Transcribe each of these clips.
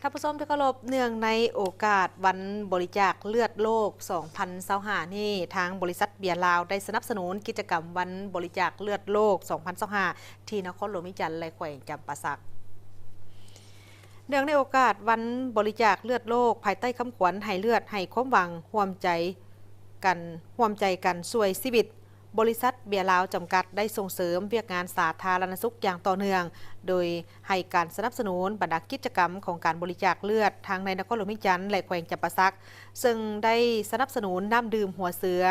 ท่านผู้ชมที่เคารพเนื่องในโอกาสวันบริจาคเลือดโลก 2025 นี่ทางบริษัทเบียร์ลาวได้สนับสนุนกิจกรรมวันบริจาคเลือดโลก 2025 ที่นครหลวงวิจันทร์และแขวงจำปาสักเนื่องในโอกาสวันบริจาคเลือดโลกภายใต้คำขวัญให้เลือดให้ความหวังร่วมใจกันช่วยชีวิตบริษัทเบียร์ลาวจำกัดได้ส่งเสริมเวียกงานสาธารณสุขอย่างต่อเนื่องโดยให้การสนับสนุนบรรดากิจกรรมของการบริจาคเลือดทางในนครหลวงวิจันทร์และแขวงจำปาสักซึ่งได้สนับสนุนน้ำดื่มหัวเสือ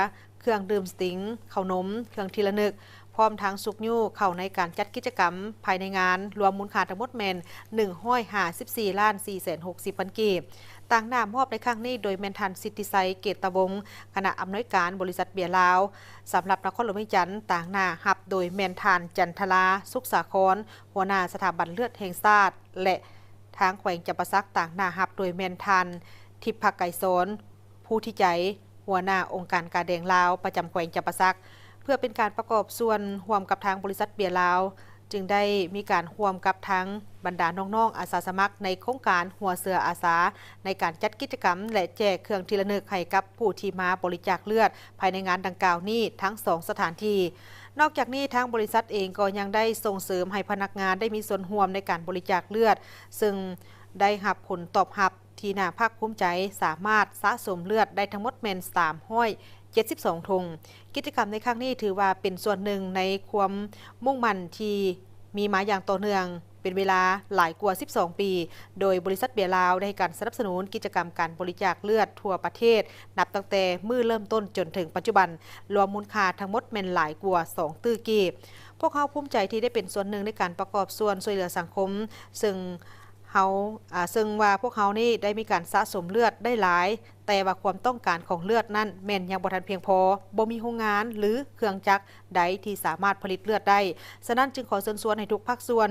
เครื่องดื่มสติงข้าวนมเครื่องทีละนึกพร้อมทางสุกยูเข้าในการจัดกิจกรรมภายในงานรวมมูลค่าทั้งหมดแมน154ล้าน460พันกีบต่างหน้ามอบในครั้งนี้โดยแมนทันสิทธิไซเกตตะวงคณะอำนวยการบริษัทเบียร์ลาวสำหรับนครหลวงวิจันทร์ต่างหน้าหับโดยแมนทันจันทลาสุขสาครหัวหน้าสถาบันเลือดแห่งชาติและทางแขวงจำปาสักต่างหน้าหับโดยแมนทันทิพย์ไก่โซนผู้ที่ใจหัวหน้าองค์การกาแดงลาวประจำแขวงจำปาสักเพื่อเป็นการประกอบส่วนร่วมกับทางบริษัทเบียร์ลาวจึงได้มีการร่วมกับทั้งบรรดาน้องๆอาสาสมัครในโครงการหัวเสืออาสาในการจัดกิจกรรมและแจกเครื่องทีละนึกให้กับผู้ที่มาบริจาคเลือดภายในงานดังกล่าวนี้ทั้ง2สถานที่นอกจากนี้ทางบริษัทเองก็ยังได้ส่งเสริมให้พนักงานได้มีส่วนร่วมในการบริจาคเลือดซึ่งได้รับผลตอบรับที่น่าภาคภูมิใจสามารถสะสมเลือดได้ทั้งหมดแมน372 ถุงกิจกรรมในครั้งนี้ถือว่าเป็นส่วนหนึ่งในความมุ่งมั่นที่มีมาอย่างต่อเนื่องเป็นเวลาหลายกว่า12 ปีโดยบริษัทเบียร์ลาวได้ให้การสนับสนุนกิจกรรมการบริจาคเลือดทั่วประเทศนับตั้งแต่มื้อเริ่มต้นจนถึงปัจจุบันรวมมูลค่าทั้งหมดแม่นหลายกว่า2ตื้อกีบพวกเขาภูมิใจที่ได้เป็นส่วนหนึ่งในการประกอบส่วนช่วยเหลือสังคมซึ่งว่าพวกเขานี่ได้มีการสะสมเลือดได้หลายแต่ว่าความต้องการของเลือดนั้นแม่นยังบ่ทันเพียงพอบ่มีโรงงานหรือเครื่องจักรใดที่สามารถผลิตเลือดได้ฉะนั้นจึงขอเชิญชวนให้ทุกภาคส่วน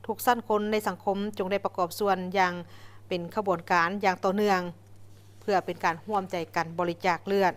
ทุกสั้นคนในสังคมจงได้ประกอบส่วนอย่างเป็นขบวนการอย่างต่อเนื่องเพื่อเป็นการร่วมใจกันบริจาคเลือด